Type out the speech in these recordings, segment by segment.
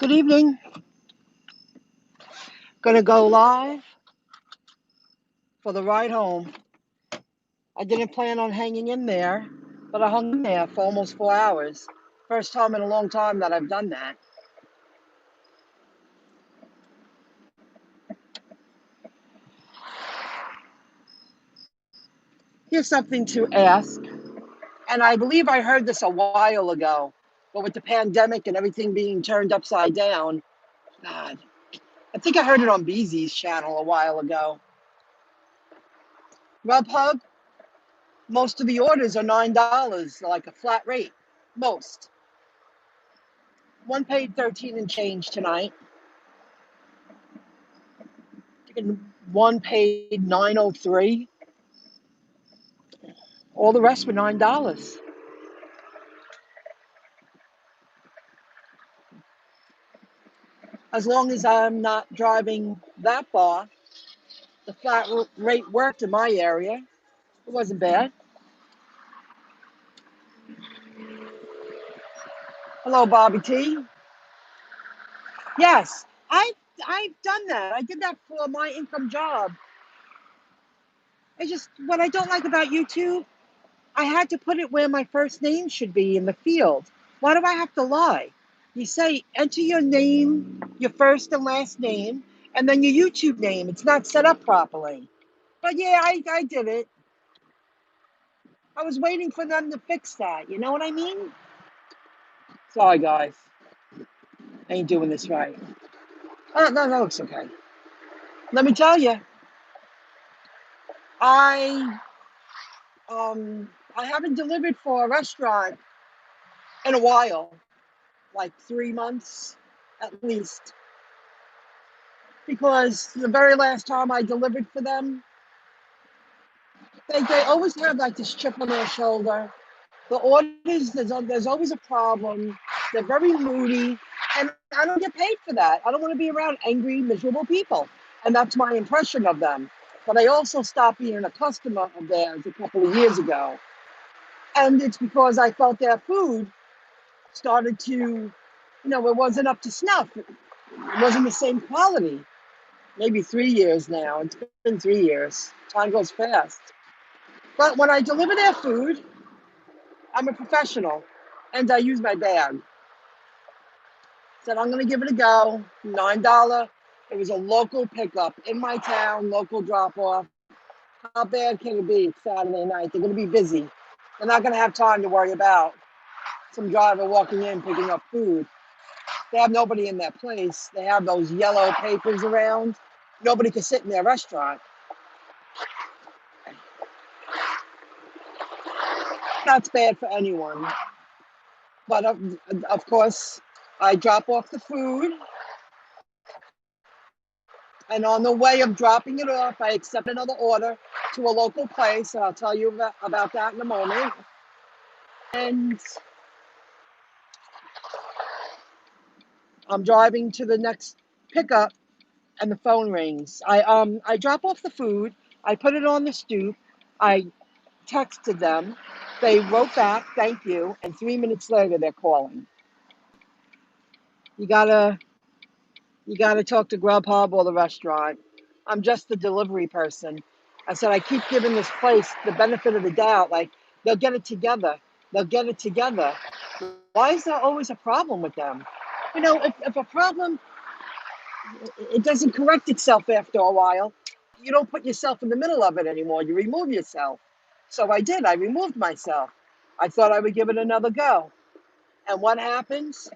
Good evening. Gonna go live for the ride home. I didn't plan on hanging in there, but I hung in there for almost 4 hours. First time in a long time that I've done that. Here's something to ask, and I believe I heard this a while ago, but with the pandemic and everything being turned upside down, God, I think I heard it on BZ's channel a while ago. Grubhub, most of the orders are $9, like a flat rate, most. One paid 13 and change tonight. One paid $9.03. All the rest were $9. As long as I'm not driving that far, the flat rate worked in my area. It wasn't bad. Hello, Bobby T. Yes, I've done that. I did that for MyIncomeJob. It's just what I don't like about YouTube. I had to put it where my first name should be in the field. Why do I have to lie? You say enter your name, your first and last name, and then your YouTube name. It's not set up properly. But yeah, I did it. I was waiting for them to fix that. You know what I mean? Sorry, guys. I ain't doing this right. No, it's okay. Let me tell you, I I haven't delivered for a restaurant in a while, like 3 months at least. Because the very last time I delivered for them, they always have like this chip on their shoulder. The orders, there's always a problem. They're very moody, and I don't get paid for that. I don't want to be around angry, miserable people, and that's my impression of them. But I also stopped being a customer of theirs a couple of years ago, and it's because I felt their food started to, it wasn't up to snuff. It wasn't the same quality. Maybe 3 years now. It's been 3 years. Time goes fast. But when I deliver their food, I'm a professional, and I use my bag. Said I'm going to give it a go. $9. It was a local pickup in my town, local drop off. How bad can it be? It's Saturday night. They're going to be busy. They're not going to have time to worry about some driver walking in picking up food. They have nobody in their place. They have those yellow papers around. Nobody can sit in their restaurant. That's bad for anyone. But of course, I drop off the food. And on the way of dropping it off, I accept another order to a local place. And I'll tell you about that in a moment. And I'm driving to the next pickup, and the phone rings. I drop off the food. I put it on the stoop. I texted them. They wrote back, thank you. And 3 minutes later, they're calling. You gotta talk to Grubhub or the restaurant. I'm just the delivery person. I said, I keep giving this place the benefit of the doubt. Like, they'll get it together. They'll get it together. Why is there always a problem with them? If a problem, it doesn't correct itself after a while, you don't put yourself in the middle of it anymore. You remove yourself. So I did. I removed myself. I thought I would give it another go. And what happens?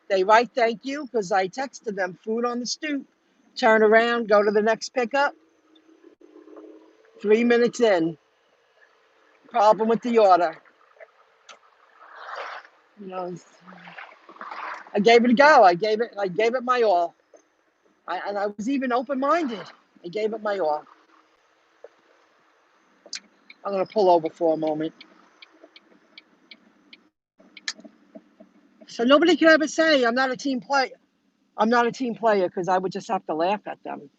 They write thank you because I texted them food on the stoop. Turn around, go to the next pickup. 3 minutes in, problem with the order. I gave it a go. I gave it my all. And I was even open-minded. I gave it my all. I'm gonna pull over for a moment. So nobody can ever say I'm not a team player. I'm not a team player because I would just have to laugh at them.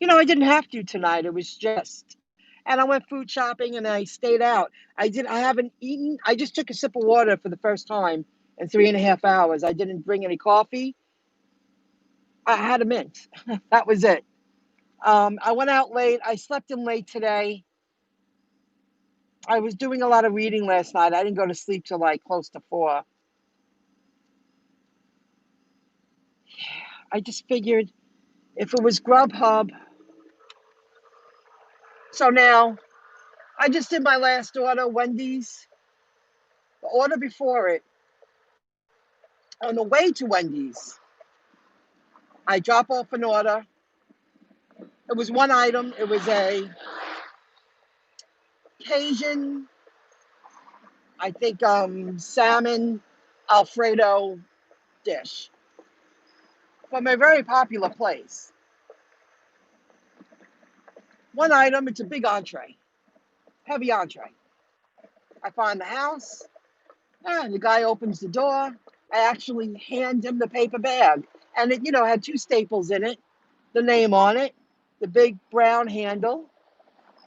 I didn't have to tonight. It was just And I went food shopping and I stayed out. I haven't eaten. I just took a sip of water for the first time in 3.5 hours. I didn't bring any coffee. I had a mint. That was it. I went out late. I slept in late today. I was doing a lot of reading last night. I didn't go to sleep till like close to 4. I just figured if it was Grubhub. So now I just did my last order, Wendy's. The order before it, on the way to Wendy's, I drop off an order. It was one item. It was a Cajun, I think, salmon Alfredo dish from a very popular place. One item, it's a big entree, heavy entree. I find the house, and the guy opens the door. I actually hand him the paper bag, and it, had 2 staples in it, the name on it, the big brown handle,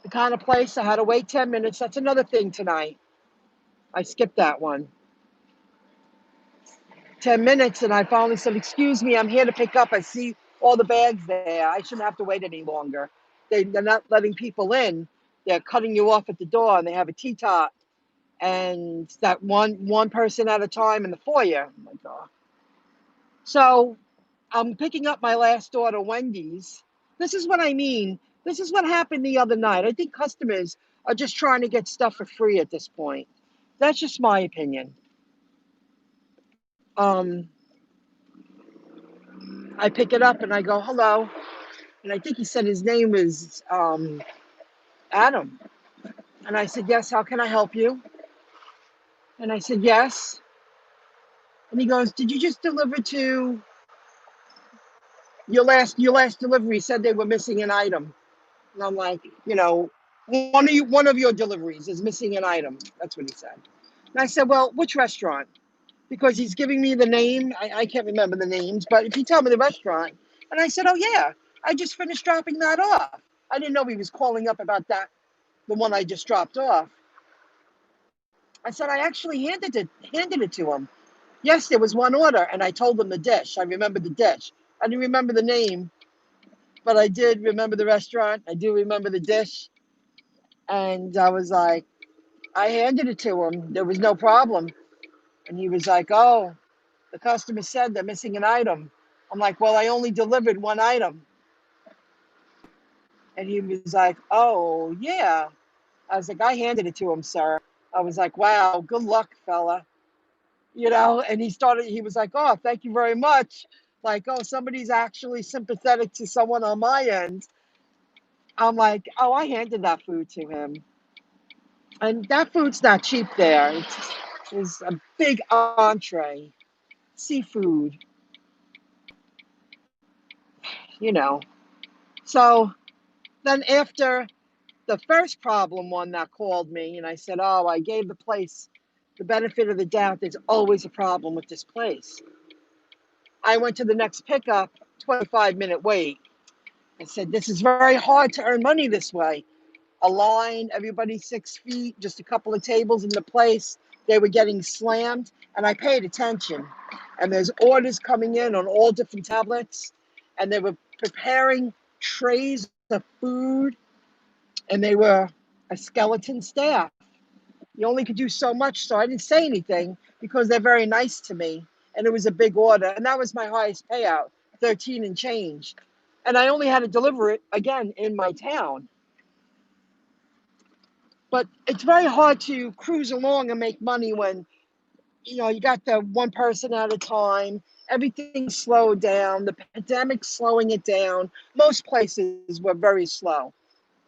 the kind of place I had to wait 10 minutes. That's another thing tonight. I skipped that one. 10 minutes, and I finally said, "Excuse me, I'm here to pick up. I see all the bags there. I shouldn't have to wait any longer." They're not letting people in. They're cutting you off at the door, and they have a T-top, and that one person at a time in the foyer. Oh my God. So I'm picking up my last order, Wendy's. This is what I mean. This is what happened the other night. I think customers are just trying to get stuff for free at this point. That's just my opinion. Um, I pick it up and I go, "Hello." And I think he said his name was Adam. And I said, "Yes, how can I help you?" And I said, "Yes." And he goes, "Did you just deliver to your last delivery said they were missing an item?" And I'm like, one of your deliveries is missing an item. That's what he said. And I said, "Well, which restaurant?" Because he's giving me the name. I can't remember the names, but if you tell me the restaurant. And I said, "Oh, yeah, I just finished dropping that off." I didn't know he was calling up about that, the one I just dropped off. I said, "I actually handed it to him. Yes, there was one order." And I told him the dish. I remember the dish. I didn't remember the name, but I did remember the restaurant. I do remember the dish. And I was like, I handed it to him. There was no problem. And he was like, "Oh, the customer said they're missing an item." I'm like, "Well, I only delivered one item." And he was like, "Oh, yeah." I was like, "I handed it to him, sir." I was like, "Wow, good luck, fella." And he was like, "Oh, thank you very much." Like, "Oh, somebody's actually sympathetic to someone on my end." I'm like, "Oh, I handed that food to him." And that food's not cheap there. It's a big entree, seafood, you know. So then after the first problem one that called me, and I said, "Oh, I gave the place the benefit of the doubt. There's always a problem with this place." I went to the next pickup, 25-minute wait. I said, "This is very hard to earn money this way." A line, everybody 6 feet, just a couple of tables in the place. They were getting slammed, and I paid attention. And there's orders coming in on all different tablets, and they were preparing trays of food, and they were a skeleton staff. You only could do so much, so I didn't say anything because they're very nice to me. And it was a big order, and that was my highest payout, 13 and change. And I only had to deliver it again in my town. But it's very hard to cruise along and make money when you got the one person at a time. Everything's slowed down. The pandemic's slowing it down. Most places were very slow.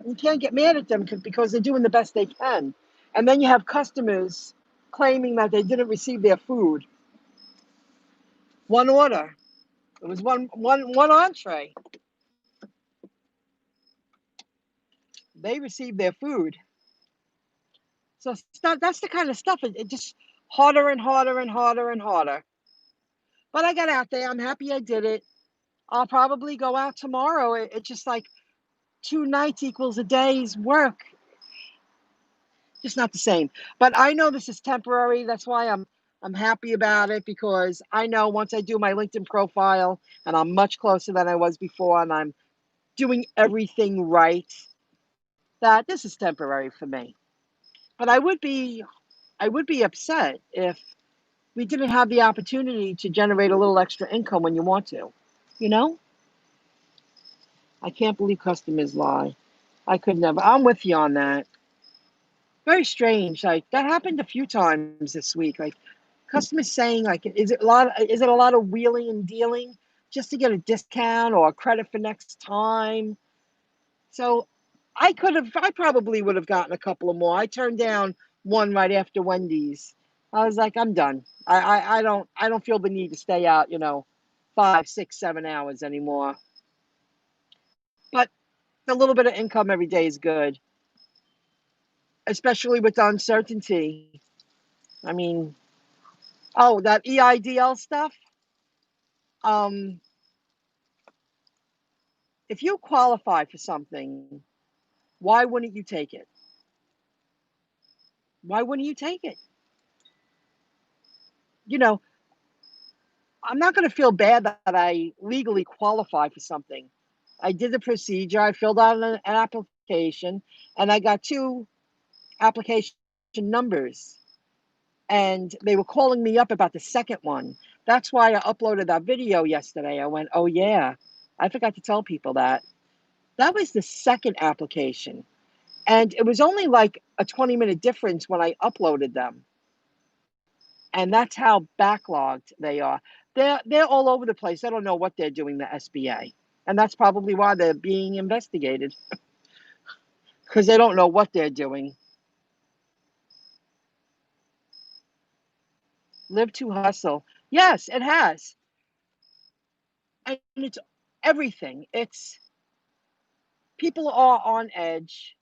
You can't get mad at them because they're doing the best they can. And then you have customers claiming that they didn't receive their food. One order. It was one entree. They received their food. So that's the kind of stuff. It just harder and harder and harder and harder. But I got out there. I'm happy I did it. I'll probably go out tomorrow. It's just like 2 nights equals a day's work Just not the same. But I know this is temporary. That's why I'm happy about it, because I know once I do my LinkedIn profile and I'm much closer than I was before and I'm doing everything right, that this is temporary for me. But I would be upset if we didn't have the opportunity to generate a little extra income when you want to. You know? I can't believe customers lie. I could never. I'm with you on that. Very strange. Like that happened a few times this week. Like customers saying, like, is it a lot of wheeling and dealing just to get a discount or a credit for next time? So I probably would have gotten a couple of more. I turned down one right after Wendy's. I was like, I'm done. I don't feel the need to stay out, 5, 6, 7 hours anymore. But a little bit of income every day is good, especially with the uncertainty. I mean, oh, that EIDL stuff. Um, if you qualify for something, why wouldn't you take it? Why wouldn't you take it? You know, I'm not going to feel bad that I legally qualify for something. I did the procedure, I filled out an application, and I got two application numbers. And they were calling me up about the second one. That's why I uploaded that video yesterday. I went, oh, yeah, I forgot to tell people that. That was the second application. And it was only like a 20-minute difference when I uploaded them. And that's how backlogged they are. They're all over the place. I don't know what they're doing, the SBA. And that's probably why they're being investigated, because they don't know what they're doing. Live to hustle. Yes, it has. And it's everything. It's people are on edge.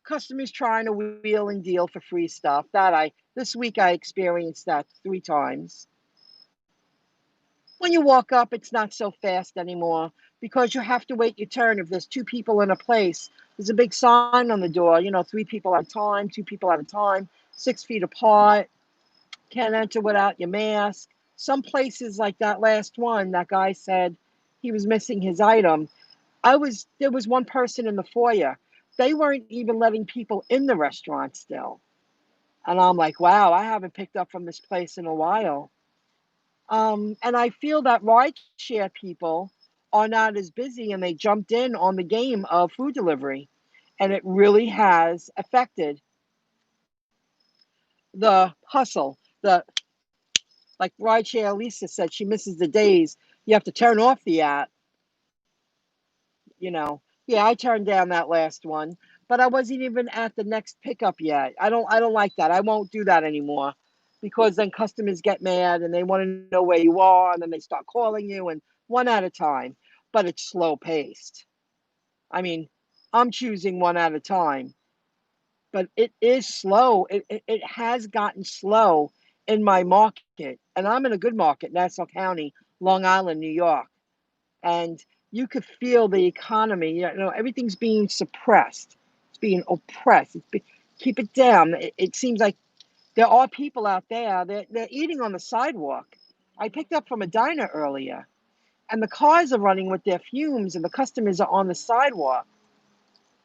Customers trying to wheel and deal for free stuff. This week I experienced that 3 times. When you walk up, it's not so fast anymore because you have to wait your turn. If there's two people in a place, there's a big sign on the door, 3 people at a time, 2 people at a time, 6 feet apart, can't enter without your mask. Some places like that last one, that guy said he was missing his item. There was one person in the foyer. They weren't even letting people in the restaurant still. And I'm like, wow, I haven't picked up from this place in a while. And I feel that rideshare people are not as busy and they jumped in on the game of food delivery. And it really has affected the hustle. Like rideshare Lisa said, she misses the days you have to turn off the app, you know. Yeah, I turned down that last one, but I wasn't even at the next pickup yet. I don't like that. I won't do that anymore because then customers get mad and they want to know where you are and then they start calling you and one at a time. But it's slow paced. I mean, I'm choosing one at a time, but it is slow. It has gotten slow in my market, and I'm in a good market, Nassau County, Long Island, New York, and you could feel the economy. Everything's being suppressed. It's being oppressed. Keep it down. It seems like there are people out there that they're eating on the sidewalk. I picked up from a diner earlier, and the cars are running with their fumes, and the customers are on the sidewalk.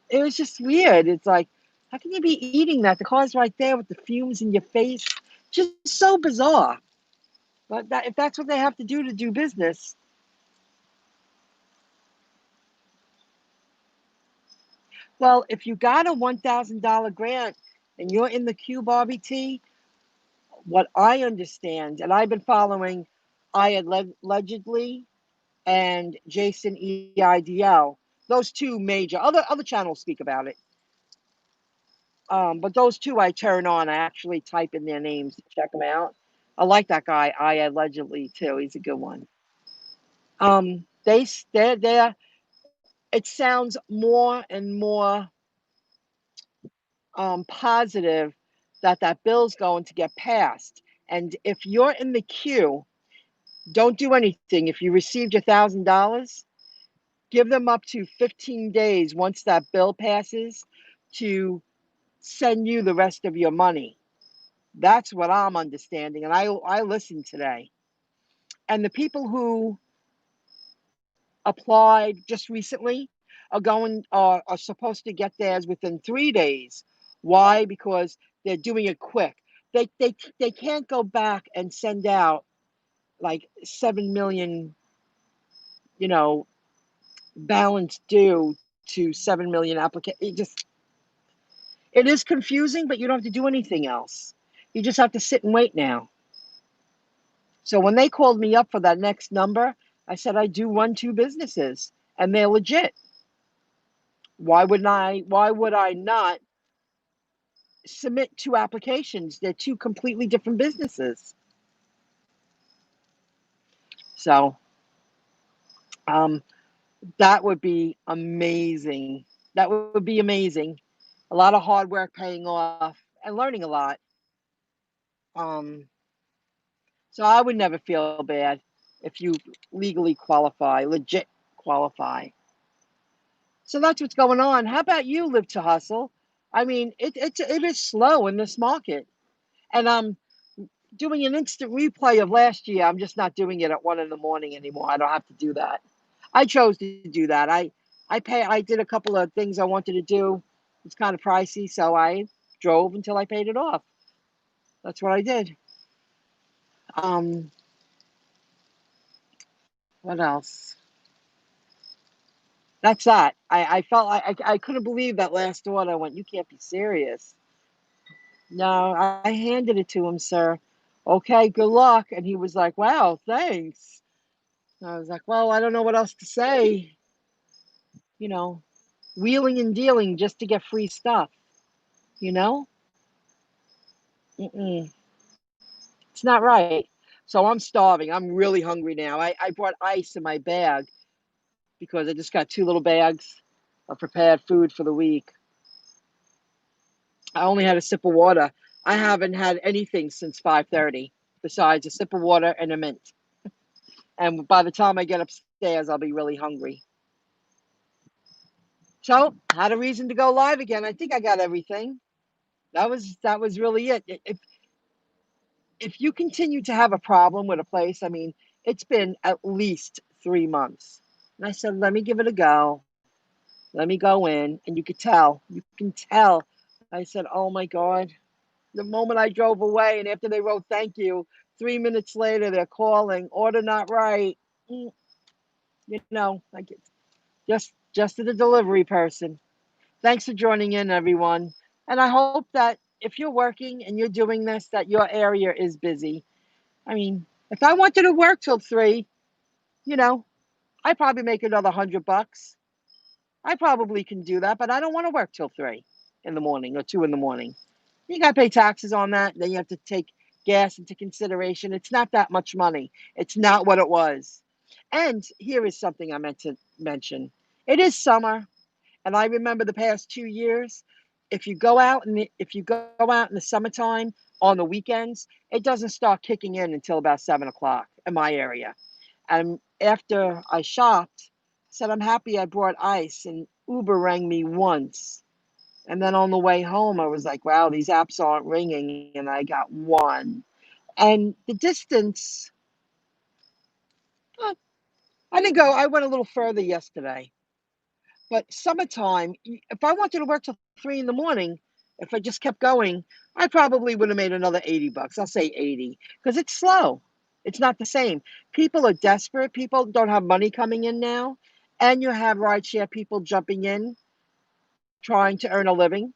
It was just weird. It's like, how can you be eating that? The car's right there with the fumes in your face. Just so bizarre. But if that's what they have to do business, well, if you got a $1,000 grant and you're in the queue, Bobby T, what I understand, and I've been following allegedly and Jason EIDL, those two major other channels speak about it. But those two I turn on. I actually type in their names to check them out. I like that guy, I allegedly too. He's a good one. They're it sounds more and more positive that that bill's going to get passed. And if you're in the queue, don't do anything. If you received your $1,000, give them up to 15 days once that bill passes to send you the rest of your money. That's what I'm understanding. And I listened today. And the people who applied just recently are supposed to get theirs within 3 days. Why? Because they're doing it quick. They can't go back and send out like 7 million, you know, balance due to 7 million applicants. It is confusing, but you don't have to do anything else. You just have to sit and wait now. So when they called me up for that next number, I said I do run two businesses and they're legit. Why would I not submit two applications? They're two completely different businesses. So that would be amazing. That would be amazing. A lot of hard work paying off and learning a lot. Um, so I would never feel bad if you legally qualify, legit qualify. So that's what's going on. How about you, Live to Hustle? I mean, it is slow in this market, and I'm doing an instant replay of last year. I'm just not doing it at 1 in the morning anymore. I don't have to do that. I chose to do that. I did a couple of things I wanted to do. It's kind of pricey, so I drove until I paid it off. That's what I did. Um, what else? That's that. I felt I couldn't believe that last order. I went, you can't be serious. No, I handed it to him, sir. Okay, good luck. And he was like, wow, thanks. And I was like, well, I don't know what else to say. You know, wheeling and dealing just to get free stuff, you know? Mm-mm. It's not right. So I'm starving. I'm really hungry now. I brought ice in my bag because I just got 2 little bags of prepared food for the week. I only had a sip of water. I haven't had anything since 5:30 besides a sip of water and a mint. And by the time I get upstairs, I'll be really hungry. So, had a reason to go live again. I think I got everything. That was really it. If you continue to have a problem with a place, I mean, it's been at least 3 months. And I said, let me give it a go. Let me go in. And you can tell. I said, oh my God. The moment I drove away, and after they wrote thank you, 3 minutes later, they're calling, order not right. You know, like just to the delivery person. Thanks for joining in, everyone. And I hope that if you're working and you're doing this, that your area is busy. I mean, if I wanted to work till 3, you know, I probably make another $100. I probably can do that, but I don't want to work till 3 in the morning or 2 in the morning. You got to pay taxes on that. Then you have to take gas into consideration. It's not that much money. It's not what it was. And here is something I meant to mention. It is summer, and I remember the past 2 years. If you go out in the summertime on the weekends, it doesn't start kicking in until about 7 o'clock in my area. And after I shopped, I said I'm happy I brought ice, and Uber rang me once. And then on the way home, I was like, wow, these apps aren't ringing. And I got one. And the distance, uh, I didn't go, I went a little further yesterday. But summertime, if I wanted to work till 3 in the morning, if I just kept going, I probably would have made another $80. I'll say 80 because it's slow. It's not the same. People are desperate. People don't have money coming in now. And you have rideshare people jumping in, trying to earn a living,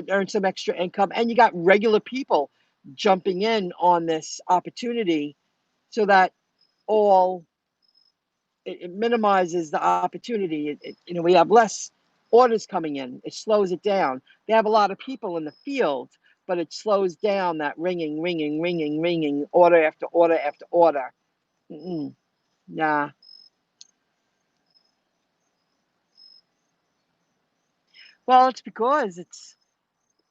earn some extra income. And you got regular people jumping in on this opportunity so that all it minimizes the opportunity. We have less orders coming in. It slows it down. They have a lot of people in the field, but it slows down that ringing, ringing, ringing, ringing, order after order after order. Mm-mm. Nah. Well, it's because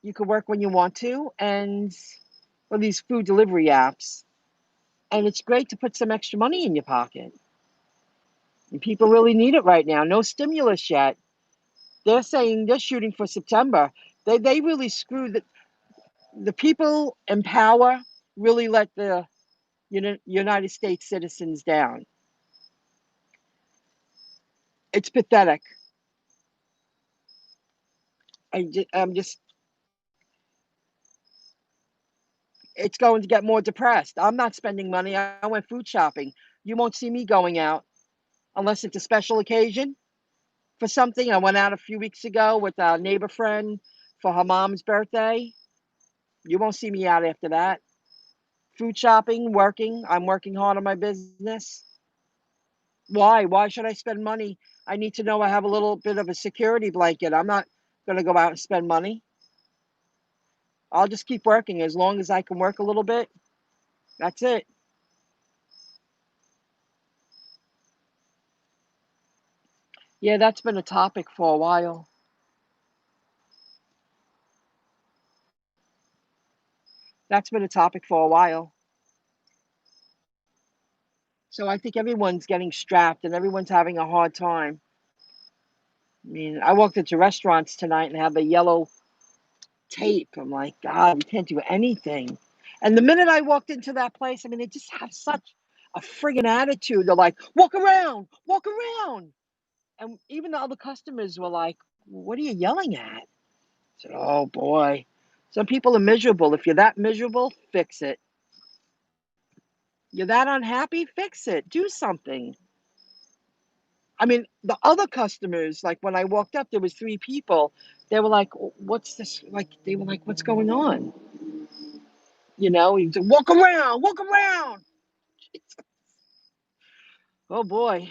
you can work when you want to, and with these food delivery apps, and it's great to put some extra money in your pocket. And people really need it right now. No stimulus yet. They're saying they're shooting for September. They really screwed the people in power really let the United States citizens down. It's pathetic. I'm just, it's going to get more depressed. I'm not spending money. I went food shopping. You won't see me going out unless it's a special occasion for something. I went out a few weeks ago with a neighbor friend for her mom's birthday. You won't see me out after that. Food shopping, working. I'm working hard on my business. Why? Why should I spend money? I need to know I have a little bit of a security blanket. I'm not going to go out and spend money. I'll just keep working as long as I can work a little bit. That's it. Yeah, that's been a topic for a while. That's been a topic for a while. So I think everyone's getting strapped and everyone's having a hard time. I mean, I walked into restaurants tonight and have a yellow tape. I'm like, God, we can't do anything. And the minute I walked into that place, I mean, they just have such a friggin' attitude. They're like, walk around, walk around. And even the other customers were like, what are you yelling at? I said, oh boy. Some people are miserable. If you're that miserable, fix it. You're that unhappy, fix it. Do something. I mean, the other customers, like when I walked up, there was three people. They were like, what's this? Like, they were like, what's going on? He said, walk around, walk around. Oh boy.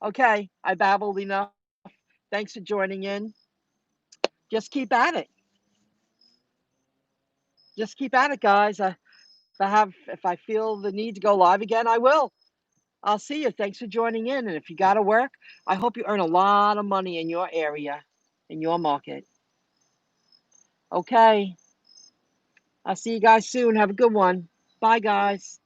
Okay, I babbled enough. Thanks for joining in. Just keep at it. Just keep at it, guys. If I feel the need to go live again, I will. I'll see you. Thanks for joining in. And if you got to work, I hope you earn a lot of money in your area, in your market. Okay. I'll see you guys soon. Have a good one. Bye, guys.